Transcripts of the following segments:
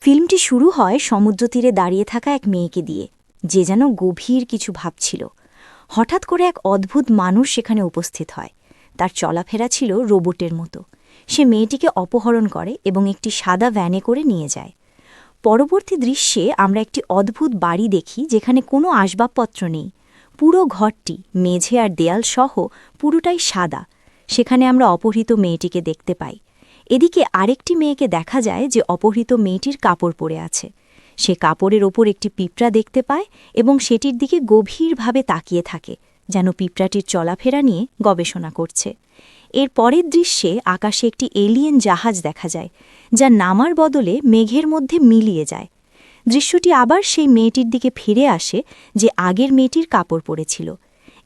ফিল্মটি শুরু হয় সমুদ্র তীরে দাঁড়িয়ে থাকা এক মেয়েকে দিয়ে, যে যেন গভীর কিছু ভাবছিল। হঠাৎ করে এক অদ্ভুত মানুষ সেখানে উপস্থিত হয়। তার চলাফেরা ছিল রোবটের মতো। সে মেয়েটিকে অপহরণ করে এবং একটি সাদা ভ্যানে করে নিয়ে যায়। পরবর্তী দৃশ্যে আমরা একটি অদ্ভুত বাড়ি দেখি, যেখানে কোনো আসবাবপত্র নেই। পুরো ঘরটি মেঝে আর দেয়াল সহ পুরোটাই সাদা। সেখানে আমরা অপহৃত মেয়েটিকে দেখতে পাই। এদিকে আরেকটি মেয়েকে দেখা যায় যে অপহৃত মেয়েটির কাপড় পরে আছে। সে কাপড়ের ওপর একটি পিঁপড়া দেখতে পায় এবং সেটির দিকে গভীরভাবে তাকিয়ে থাকে, যেন পিঁপড়াটির চলাফেরা নিয়ে গবেষণা করছে। এর পরের দৃশ্যে আকাশে একটি এলিয়েন জাহাজ দেখা যায়, যা নামার বদলে মেঘের মধ্যে মিলিয়ে যায়। দৃশ্যটি আবার সেই মেয়েটির দিকে ফিরে আসে, যে আগের মেয়েটির কাপড় পরেছিল।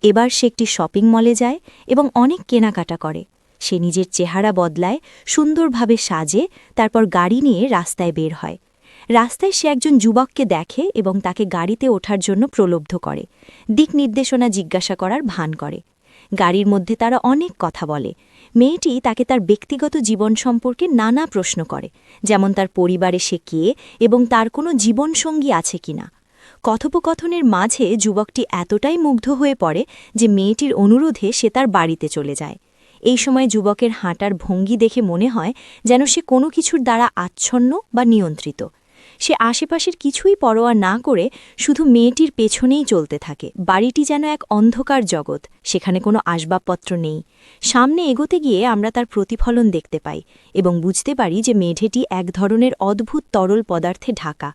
এবার সে একটি শপিং মলে যায় এবং অনেক কেনাকাটা করে। সে নিজের চেহারা বদলায়, সুন্দরভাবে সাজে, তারপর গাড়ি নিয়ে রাস্তায় বের হয়। রাস্তায় সে একজন যুবককে দেখে এবং তাকে গাড়িতে ওঠার জন্য প্রলুব্ধ করে। দিক নির্দেশনা জিজ্ঞাসা করার ভান করে। গাড়ির মধ্যে তারা অনেক কথা বলে। মেয়েটি তাকে তার ব্যক্তিগত জীবন সম্পর্কে নানা প্রশ্ন করে, যেমন তার পরিবারে সে কে এবং তার কোনো জীবনসঙ্গী আছে কিনা। কথোপকথনের মাঝে যুবকটি এতটাই মুগ্ধ হয়ে পড়ে যে মেয়েটির অনুরোধে সে তার বাড়িতে চলে যায়। এই সময় যুবকের হাঁটার ভঙ্গি দেখে মনে হয় যেন সে কোনো কিছুর দ্বারা আচ্ছন্ন বা নিয়ন্ত্রিত। সে আশেপাশের কিছুই পরোয়া না করে শুধু মেয়েটির পেছনেই চলতে থাকে। বাড়িটি যেন এক অন্ধকার জগৎ, সেখানে কোনো আসবাবপত্র নেই। সামনে এগোতে গিয়ে আমরা তার প্রতিফলন দেখতে পাই এবং বুঝতে পারি যে মেঝেটি এক ধরনের অদ্ভুত তরল পদার্থে ঢাকা।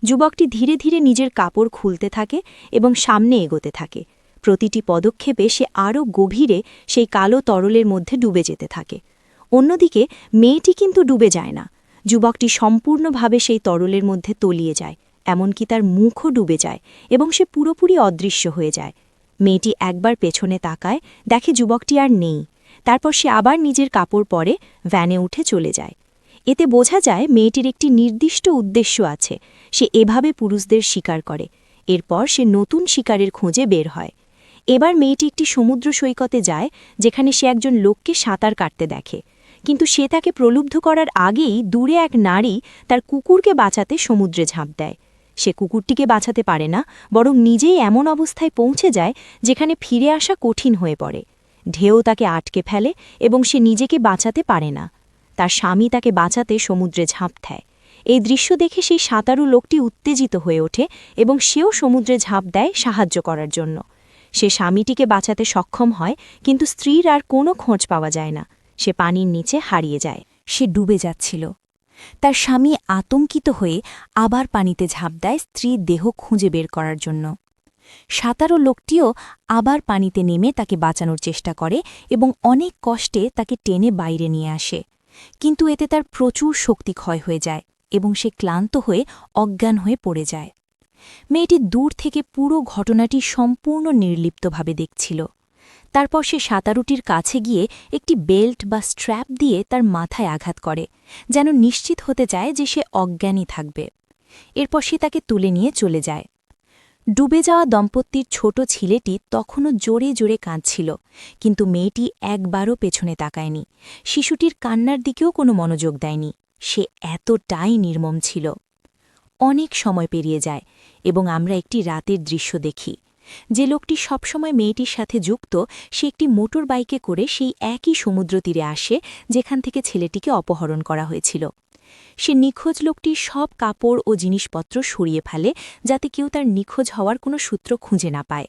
যুবকটি ধীরে ধীরে নিজের কাপড় খুলতে থাকে এবং সামনে এগোতে থাকে। প্রতিটি পদক্ষেপে সে আরও গভীরে সেই কালো তরলের মধ্যে ডুবে যেতে থাকে। অন্যদিকে মেয়েটি কিন্তু ডুবে যায় না। যুবকটি সম্পূর্ণভাবে সেই তরলের মধ্যে তলিয়ে যায়, এমনকি তার মুখও ডুবে যায় এবং সে পুরোপুরি অদৃশ্য হয়ে যায়। মেয়েটি একবার পেছনে তাকায়, দেখে যুবকটি আর নেই। তারপর সে আবার নিজের কাপড় পরে ভ্যানে উঠে চলে যায়। এতে বোঝা যায় মেয়েটির একটি নির্দিষ্ট উদ্দেশ্য আছে। সে এভাবে পুরুষদের শিকার করে। এরপর সে নতুন শিকারের খোঁজে বের হয়। এবার মেয়েটি একটি সমুদ্র সৈকতে যায়, যেখানে সে একজন লোককে সাঁতার কাটতে দেখে। কিন্তু সে তাকে প্রলুব্ধ করার আগেই দূরে এক নারী তার কুকুরকে বাঁচাতে সমুদ্রে ঝাঁপ দেয়। সে কুকুরটিকে বাঁচাতে পারে না, বরং নিজেই এমন অবস্থায় পৌঁছে যায় যেখানে ফিরে আসা কঠিন হয়ে পড়ে। ঢেউ তাকে আটকে ফেলে এবং সে নিজেকে বাঁচাতে পারে না। তার স্বামী তাকে বাঁচাতে সমুদ্রে ঝাঁপ দেয়। এই দৃশ্য দেখে সেই সাঁতারু লোকটি উত্তেজিত হয়ে ওঠে এবং সেও সমুদ্রে ঝাঁপ দেয় সাহায্য করার জন্য। সে স্বামীটিকে বাঁচাতে সক্ষম হয়, কিন্তু স্ত্রীর আর কোনো খোঁজ পাওয়া যায় না। সে পানির নিচে হারিয়ে যায়। সে ডুবে যাচ্ছিল। তার স্বামী আতঙ্কিত হয়ে আবার পানিতে ঝাঁপ দেয় স্ত্রীর দেহ খুঁজে বের করার জন্য। সাঁতারু লোকটিও আবার পানিতে নেমে তাকে বাঁচানোর চেষ্টা করে এবং অনেক কষ্টে তাকে টেনে বাইরে নিয়ে আসে। কিন্তু এতে তার প্রচুর শক্তি ক্ষয় হয়ে যায় এবং সে ক্লান্ত হয়ে অজ্ঞান হয়ে পড়ে যায়। মেয়েটি দূর থেকে পুরো ঘটনাটি সম্পূর্ণ নির্লিপ্তভাবে দেখছিল। তারপর সে সাঁতারুটির কাছে গিয়ে একটি বেল্ট বা স্ট্র্যাপ দিয়ে তার মাথায় আঘাত করে, যেন নিশ্চিত হতে চায় যে সে অজ্ঞানই থাকবে। এরপর সে তাকে তুলে নিয়ে চলে যায়। ডুবে যাওয়া দম্পতির ছোট ছেলেটি তখনও জোরে জোরে কাঁদছিল, কিন্তু মেয়েটি একবারও পেছনে তাকায়নি। শিশুটির কান্নার দিকেও কোনো মনোযোগ দেয়নি। সে এতটাই নির্মম ছিল। অনেক সময় পেরিয়ে যায় এবং আমরা একটি রাতের দৃশ্য দেখি। যে লোকটি সবসময় মেয়েটির সাথে যুক্ত, সে একটি মোটর বাইকে করে সেই একই সমুদ্র তীরে আসে যেখান থেকে ছেলেটিকে অপহরণ করা হয়েছিল। সে নিখোঁজ লোকটির সব কাপড় ও জিনিসপত্র সরিয়ে ফেলে, যাতে কেউ তার নিখোঁজ হওয়ার কোনো সূত্র খুঁজে না পায়।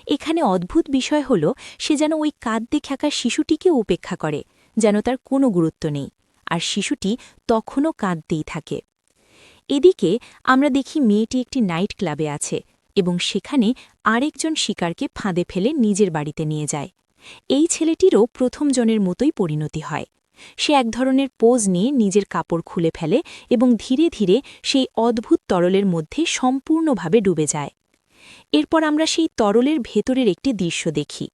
এখানে অদ্ভুত বিষয় হল, সে যেন ওই কাঁদতে থাকা শিশুটিকে উপেক্ষা করে, যেন তার কোনো গুরুত্ব নেই, আর শিশুটি তখনও কাঁদতেই থাকে। এদিকে আমরা দেখি মেয়েটি একটি নাইট ক্লাবে আছে এবং সেখানে আরেকজন শিকারকে ফাঁদে ফেলে নিজের বাড়িতে নিয়ে যায়। এই ছেলেটিরও প্রথম জনের মতোই পরিণতি হয়। সে এক ধরনের পোজ নিয়ে নিজের কাপড় খুলে ফেলে এবং ধীরে ধীরে সেই অদ্ভুত তরলের মধ্যে সম্পূর্ণভাবে ডুবে যায়। এরপর আমরা সেই তরলের ভেতরের একটি দৃশ্য দেখি।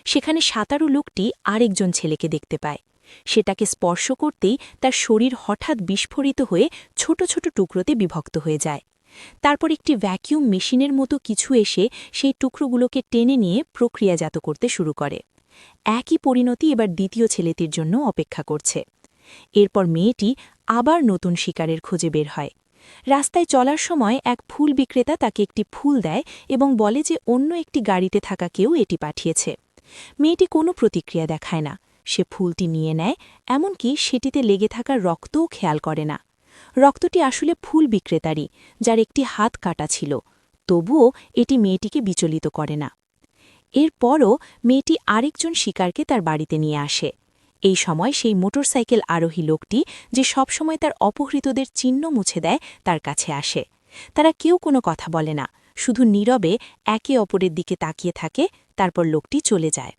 সেখানে সাঁতারু লোকটি আরেকজন ছেলেকে দেখতে পায়। সে তাকে স্পর্শ করতেই তার শরীর হঠাৎ বিস্ফোরিত হয়ে ছোট ছোট টুকরোতে বিভক্ত হয়ে যায়। তারপর একটি ভ্যাকিউম মেশিনের মতো কিছু এসে সেই টুকরোগুলোকে টেনে নিয়ে প্রক্রিয়াজাত করতে শুরু করে। একই পরিণতি এবার দ্বিতীয় ছেলেটির জন্য অপেক্ষা করছে। এরপর মেয়েটি আবার নতুন শিকারের খোঁজে বের হয়। রাস্তায় চলার সময় এক ফুল বিক্রেতা তাকে একটি ফুল দেয় এবং বলে যে অন্য একটি গাড়িতে থাকা কেউ এটি পাঠিয়েছে। মেয়েটি কোনো প্রতিক্রিয়া দেখায় না, সে ফুলটি নিয়ে নেয়, এমনকি সেটিতে লেগে থাকা রক্তও খেয়াল করে না। রক্তটি আসলে ফুল বিক্রেতারই, যার একটি হাত কাটা ছিল। তবুও এটি মেয়েটিকে বিচলিত করে না। এরপরও মেয়েটি আরেকজন শিকারকে তার বাড়িতে নিয়ে আসে। এই সময় সেই মোটরসাইকেল আরোহী লোকটি, যে সবসময় তার অপহৃতদের চিহ্ন মুছে দেয়, তার কাছে আসে। তারা কেউ কোনো কথা বলে না, শুধু নীরবে একে অপরের দিকে তাকিয়ে থাকে। তারপর লোকটি চলে যায়।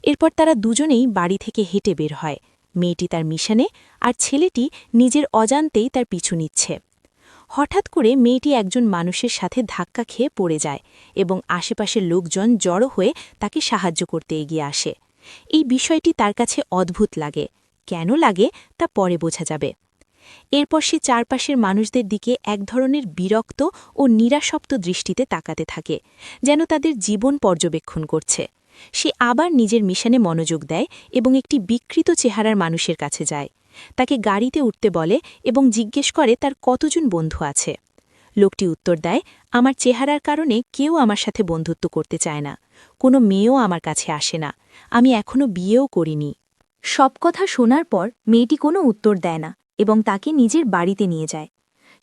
এরপর তারা দুজনেই বাড়ি থেকে হেঁটে বের হয়। মেয়েটি তার মিশনে, আর ছেলেটি নিজের অজান্তেই তার পিছু নিচ্ছে। হঠাৎ করে মেয়েটি একজন মানুষের সাথে ধাক্কা খেয়ে পড়ে যায় এবং আশেপাশের লোকজন জড়ো হয়ে তাকে সাহায্য করতে এগিয়ে আসে। এই বিষয়টি তার কাছে অদ্ভুত লাগে। কেন লাগে তা পরে বোঝা যাবে। এরপর সে চারপাশের মানুষদের দিকে এক ধরনের বিরক্ত ও নিরাসক্ত দৃষ্টিতে তাকাতে থাকে, যেন তাদের জীবন পর্যবেক্ষণ করছে। সে আবার নিজের মিশনে মনোযোগ দেয় এবং একটি বিকৃত চেহারার মানুষের কাছে যায়। তাকে গাড়িতে উঠতে বলে এবং জিজ্ঞেস করে তার কতজন বন্ধু আছে। লোকটি উত্তর দেয়, আমার চেহারার কারণে কেউ আমার সাথে বন্ধুত্ব করতে চায় না, কোনো মেয়েও আমার কাছে আসে না, আমি এখনো বিয়েও করিনি। সব কথা শোনার পর মেয়েটি কোনো উত্তর দেয় না এবং তাকে নিজের বাড়িতে নিয়ে যায়।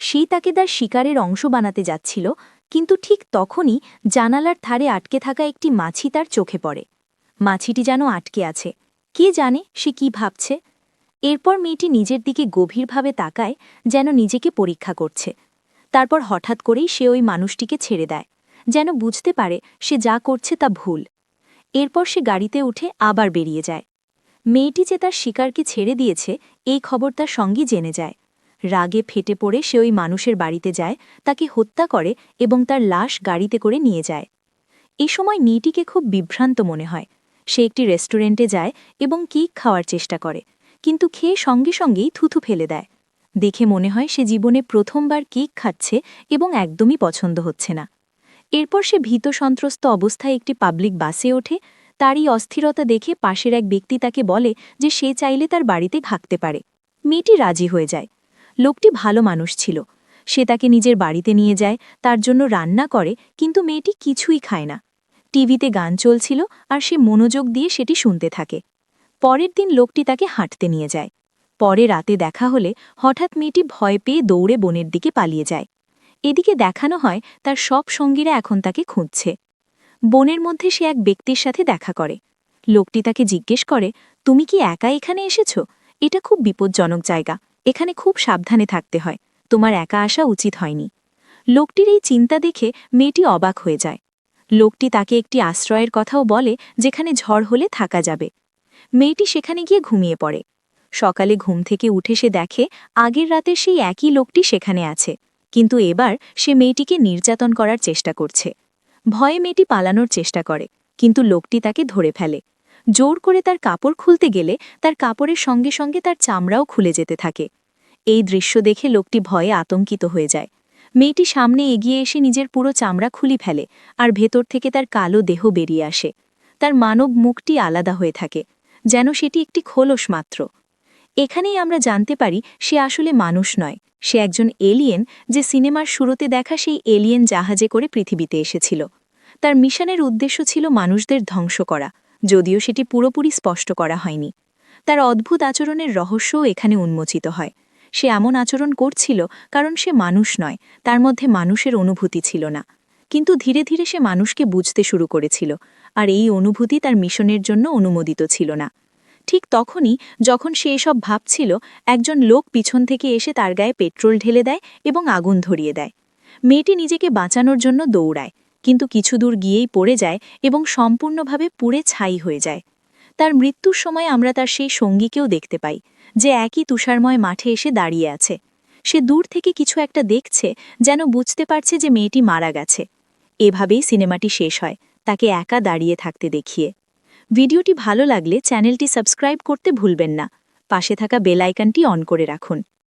সেই তাকে তার শিকারের অংশ বানাতে যাচ্ছিল, কিন্তু ঠিক তখনই জানালার ধারে আটকে থাকা একটি মাছি তার চোখে পড়ে। মাছিটি যেন আটকে আছে, কে জানে সে কি ভাবছে। এরপর মেয়েটি নিজের দিকে গভীরভাবে তাকায়, যেন নিজেকে পরীক্ষা করছে। তারপর হঠাৎ করেই সে ওই মানুষটিকে ছেড়ে দেয়, যেন বুঝতে পারে সে যা করছে তা ভুল। এরপর সে গাড়িতে উঠে আবার বেরিয়ে যায়। মেয়েটি যে তার শিকারকে ছেড়ে দিয়েছে এই খবর তার সঙ্গী জেনে যায়। রাগে ফেটে পড়ে সে ওই মানুষের বাড়িতে যায়, তাকে হত্যা করে এবং তার লাশ গাড়িতে করে নিয়ে যায়। এই সময় মেয়েটিকে খুব বিভ্রান্ত মনে হয়। সে একটি রেস্টুরেন্টে যায় এবং কেক খাওয়ার চেষ্টা করে, কিন্তু খেয়ে সঙ্গে সঙ্গেই থুথু ফেলে দেয়। দেখে মনে হয় সে জীবনে প্রথমবার কেক খাচ্ছে এবং একদমই পছন্দ হচ্ছে না। এরপর সে ভীত সন্ত্রস্ত অবস্থায় একটি পাবলিক বাসে ওঠে। তারই অস্থিরতা দেখে পাশের এক ব্যক্তি তাকে বলে যে সে চাইলে তার বাড়িতে থাকতে পারে। মেয়েটি রাজি হয়ে যায়। লোকটি ভালো মানুষ ছিল। সে তাকে নিজের বাড়িতে নিয়ে যায়, তার জন্য রান্না করে, কিন্তু মেয়েটি কিছুই খায় না। টিভিতে গান চলছিল আর সে মনোযোগ দিয়ে সেটি শুনতে থাকে। পরের দিন লোকটি তাকে হাঁটতে নিয়ে যায়। পরে রাতে দেখা হলে হঠাৎ মেয়েটি ভয় পেয়ে দৌড়ে বনের দিকে পালিয়ে যায়। এদিকে দেখানো হয় তার সব সঙ্গীরা এখন তাকে খুঁজছে। বনের মধ্যে সে এক ব্যক্তির সাথে দেখা করে। লোকটি তাকে জিজ্ঞেস করে, তুমি কি একা এখানে এসেছ? এটা খুব বিপজ্জনক জায়গা, এখানে খুব সাবধানে থাকতে হয়, তোমার একা আসা উচিত হয়নি। লোকটির এই চিন্তা দেখে মেয়েটি অবাক হয়ে যায়। লোকটি তাকে একটি আশ্রয়ের কথাও বলে যেখানে ঝড় হলে থাকা যাবে। মেয়েটি সেখানে গিয়ে ঘুমিয়ে পড়ে। সকালে ঘুম থেকে উঠে সে দেখে আগের রাতে সেই একই লোকটি সেখানে আছে, কিন্তু এবার সে মেয়েটিকে নির্যাতন করার চেষ্টা করছে। ভয়ে মেয়েটি পালানোর চেষ্টা করে, কিন্তু লোকটি তাকে ধরে ফেলে। জোর করে তার কাপড় খুলতে গেলে তার কাপড়ের সঙ্গে সঙ্গে তার চামড়াও খুলে যেতে থাকে। এই দৃশ্য দেখে লোকটি ভয়ে আতঙ্কিত হয়ে যায়। মেয়েটি সামনে এগিয়ে এসে নিজের পুরো চামড়া খুলি ফেলে, আর ভেতর থেকে তার কালো দেহ বেরিয়ে আসে। তার মানব মুখটি আলাদা হয়ে থাকে, যেন সেটি একটি খোলস মাত্র। এখানেই আমরা জানতে পারি সে আসলে মানুষ নয়, সে একজন এলিয়েন, যে সিনেমার শুরুতে দেখা সেই এলিয়েন জাহাজে করে পৃথিবীতে এসেছিল। তার মিশনের উদ্দেশ্য ছিল মানুষদের ধ্বংস করা, যদিও সেটি পুরোপুরি স্পষ্ট করা হয়নি। তার অদ্ভুত আচরণের রহস্যও এখানে উন্মোচিত হয়। সে এমন আচরণ করছিল কারণ সে মানুষ নয়, তার মধ্যে মানুষের অনুভূতি ছিল না। কিন্তু ধীরে ধীরে সে মানুষকে বুঝতে শুরু করেছিল, আর এই অনুভূতি তার মিশনের জন্য অনুমোদিত ছিল না। ঠিক তখনই, যখন সে এসব ভাবছিল, একজন লোক পিছন থেকে এসে তার গায়ে পেট্রোল ঢেলে দেয় এবং আগুন ধরিয়ে দেয়। মেয়েটি নিজেকে বাঁচানোর জন্য দৌড়ায়, কিন্তু কিছু দূর গিয়েই পড়ে যায় এবং সম্পূর্ণভাবে পুড়ে ছাই হয়ে যায়। তার মৃত্যুর সময় আমরা তার সেই সঙ্গীকেও দেখতে পাই, যে একই তুষারময় মাঠে এসে দাঁড়িয়ে আছে। সে দূর থেকে কিছু একটা দেখছে, যেন বুঝতে পারছে যে মেয়েটি মারা গেছে। এভাবেই সিনেমাটি শেষ হয়, তাকে একা দাঁড়িয়ে থাকতে দেখিয়ে। ভিডিওটি ভালো লাগলে চ্যানেলটি সাবস্ক্রাইব করতে ভুলবেন না। পাশে থাকা বেল আইকনটি অন করে রাখুন।